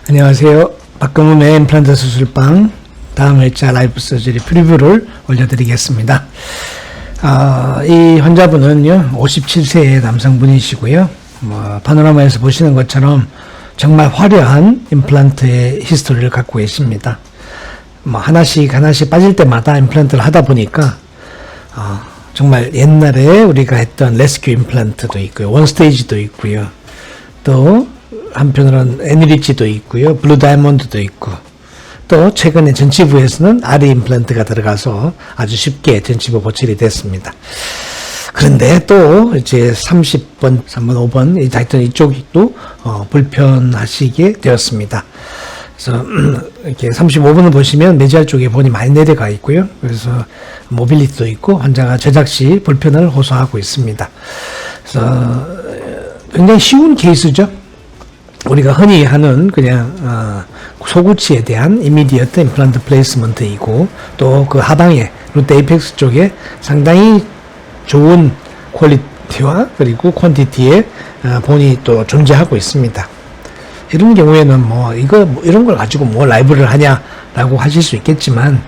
안녕하세요. 박근문의 임플란트 수술방 다음 회차 라이프 서저리 프리뷰를 올려드리겠습니다. 이 환자분은요 57세의 남성분이시고요. 파노라마에서 보시는 것처럼 정말 화려한 임플란트의 히스토리를 갖고 계십니다. 하나씩 빠질 때마다 임플란트를 하다 보니까 정말 옛날에 우리가 했던 레스큐 임플란트도 있고요, 원스테이지도 있고요, 또 한편으로는 애니리치도 있고요, 블루 다이아몬드도 있고, 또 최근에 전치부에서는 아리 임플란트가 들어가서 아주 쉽게 전치부 보철이 됐습니다. 그런데 또 이제 30번, 3번, 5번 하여튼 이쪽이 또 불편하시게 되었습니다. 그래서 이렇게 35번을 보시면 메지알 쪽에 본이 많이 내려가 있고요. 그래서 모빌리티도 있고 환자가 제작 시 불편을 호소하고 있습니다. 그래서 굉장히 쉬운 케이스죠. 우리가 흔히 하는 그냥 소구치에 대한 이미디어트 임플란트 플레이스먼트이고, 또 그 하방에 루트 에이펙스 쪽에 상당히 좋은 퀄리티와 그리고 퀀티티의 본이 또 존재하고 있습니다. 이런 경우에는 이런 걸 가지고 라이브를 하냐라고 하실 수 있겠지만,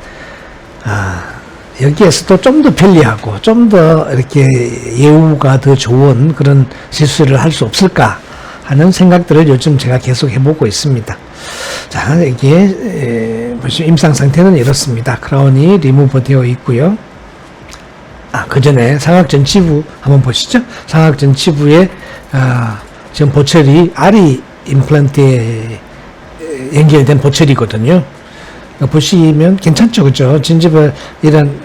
여기에서도 좀 더 편리하고 좀 더 이렇게 예우가 더 좋은 그런 실수를 할 수 없을까 하는 생각들을 요즘 제가 계속 해보고 있습니다. 자, 이게 보시면 임상 상태는 이렇습니다. 크라운이 리무버 되어 있고요. 그 전에 상악 전치부 한번 보시죠. 상악 전치부에 지금 보철이 아리 임플란트에 연결된 보철이거든요. 보시면 괜찮죠, 그죠? 진집에 이런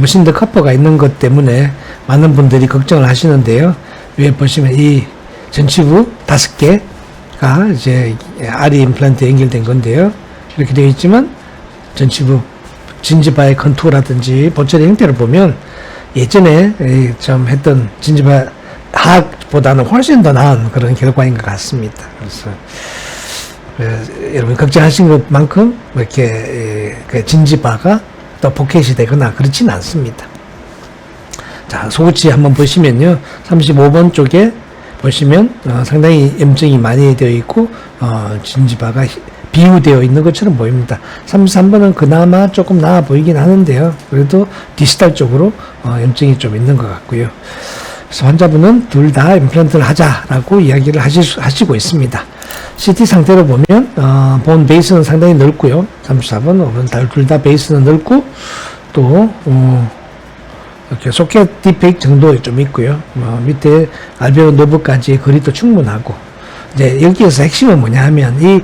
머신드 커퍼가 있는 것 때문에 많은 분들이 걱정을 하시는데요. 위에 보시면 이 전치부 5개가 이제 아리 임플란트에 연결된 건데요. 이렇게 되어 있지만 전치부 진지바의 컨투어라든지 보철의 형태를 보면 예전에 좀 했던 진지바 하악보다는 훨씬 더 나은 그런 결과인 것 같습니다. 그래서 여러분 걱정하신 것만큼 이렇게 진지바가 또 포켓이 되거나 그렇지는 않습니다. 자, 소구치 한번 보시면요, 35번 쪽에 보시면 상당히 염증이 많이 되어 있고 진지바가 비유되어 있는 것처럼 보입니다. 33번은 그나마 조금 나아 보이긴 하는데요, 그래도 디스탈 쪽으로 염증이 좀 있는 것 같고요. 그래서 환자분은 둘 다 임플란트를 하자라고 이야기를 하시고 있습니다. CT 상태로 보면 본 베이스는 상당히 넓고요. 34번, 5번 둘 다 베이스는 넓고, 또 이렇게 소켓 디펙 정도 좀 있고요. 밑에 알베올 너브까지의 거리도 충분하고, 이제 여기에서 핵심은 뭐냐 하면 이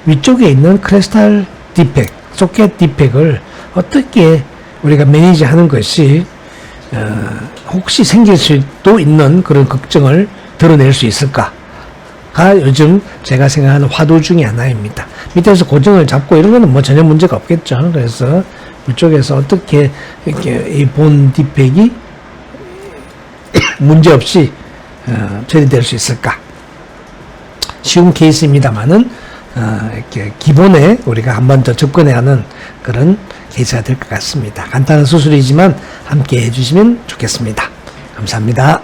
위쪽에 있는 크리스탈 디펙, 소켓 디펙을 어떻게 우리가 매니지 하는 것이 혹시 생길 수도 있는 그런 걱정을 드러낼 수 있을까가 요즘 제가 생각하는 화두 중에 하나입니다. 밑에서 고정을 잡고 이런 거는 전혀 문제가 없겠죠. 그래서 이쪽에서 어떻게 이렇게 이 본 디펙이 문제없이 처리될 수 있을까? 쉬운 케이스입니다만은 이렇게 기본에 우리가 한 번 더 접근해야 하는 그런 케이스가 될 것 같습니다. 간단한 수술이지만 함께 해주시면 좋겠습니다. 감사합니다.